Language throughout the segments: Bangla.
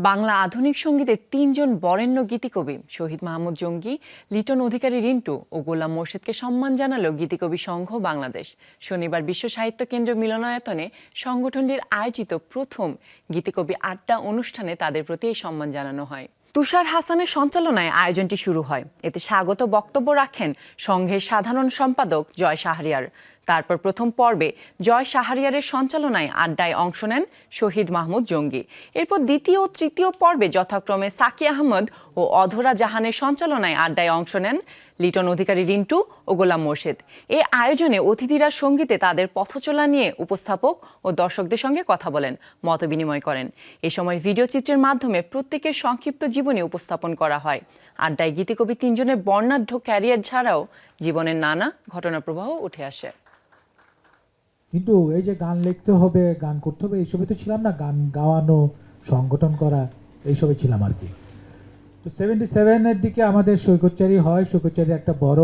বাংলা আধুনিক সঙ্গীতের তিনজন বরেণ্য গীতিকবি শহীদ মাহমুদ জঙ্গী, লিটন অধিকারী রিন্টু ও গোলাম মোর্শেদকে সম্মান জানালো গীতিকবি সংঘ বাংলাদেশ। শনিবার বিশ্ব সাহিত্য কেন্দ্র মিলনায়তনে সংগঠনটির আয়োজিত প্রথম গীতিকবি আড্ডা অনুষ্ঠানে তাদের প্রতি এই সম্মান জানানো হয়। তুষার হাসানের সঞ্চালনায় আয়োজনটি শুরু হয়। এতে স্বাগত বক্তব্য রাখেন সংঘের সাধারণ সম্পাদক জয় শাহরিয়ার। তারপর প্রথম পর্বে জয় শাহরিয়ারের সঞ্চালনায় আড্ডায় অংশ নেন শহীদ মাহমুদ জঙ্গী। এরপর দ্বিতীয় ও তৃতীয় পর্বে যথাক্রমে সাকি আহমদ ও অধরা জাহানের সঞ্চালনায় আড্ডায় অংশ নেন লিটন অধিকারী রিন্টু ও গোলাম মোর্শেদ। এই আয়োজনে অতিথিরা সঙ্গীতে তাদের পথচলা নিয়ে উপস্থাপক ও দর্শকদের সঙ্গে কথা বলেন, মতবিনিময় করেন। এ সময় ভিডিও চিত্রের মাধ্যমে প্রত্যেকের সংক্ষিপ্ত জীবনী উপস্থাপন করা হয়। আড্ডায় গীতিকবি তিনজনের বর্ণাঢ্য ক্যারিয়ার ছাড়াও জীবনের নানা ঘটনা প্রবাহ উঠে আসে। কিন্তু এই যে গান লিখতে হবে, গান করতে হবে, এইসবে তো ছিলাম না। গান গাওয়ানো, সংগঠন করা, এইসবে ছিলাম আর কি। তো 77-এর দিকে আমাদের সৈকতচারী হয়। সৈকতচারী একটা বড়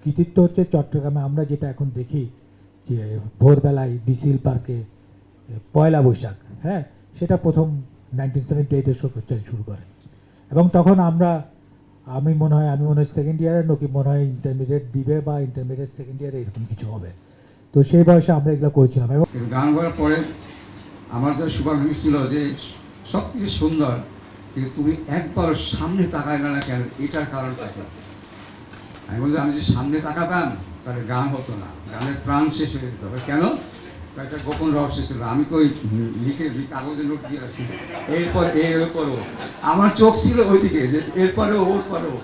কৃতিত্ব হচ্ছে চট্টগ্রামে আমরা যেটা এখন দেখি যে ভোরবেলায় বিসিল পার্কে পয়লা বৈশাখ, হ্যাঁ, সেটা প্রথম 1978-এ সৈকতচারী শুরু করে। এবং তখন আমি মনে হয় সেকেন্ড ইয়ারে, নকি মনে হয় ইন্টারমিডিয়েট দিবে বা ইন্টারমিডিয়েট সেকেন্ড ইয়ারে এরকম কিছু হবে। তো সেই বয়সে আমরা এগুলো করেছিলাম। এবং গান করার পরে আমার যে শুভাকাঙ্ক্ষী ছিল যে সব কিছু সুন্দর, কিন্তু তুমি একবার সামনে তাকায় না কেন, এটার কারণটা কি? আমি বলছি আমি যে সামনে তাকাতাম তাহলে গান হতো না, গানের প্রাণ শেষ হয়ে যেত। কেন? একটা গোপন রহস্য ছিল। আমি তো ওই লিখে কাগজে নোট দিয়ে রাখছি, এরপর এরপরও আমার চোখ ছিল ওইদিকে, যে এরপরেও ওর পরেও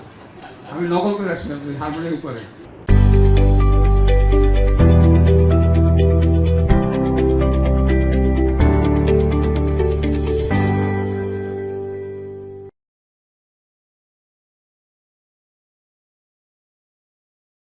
আমি নকল করে রাখছিলাম হারমোনিয়াম করে।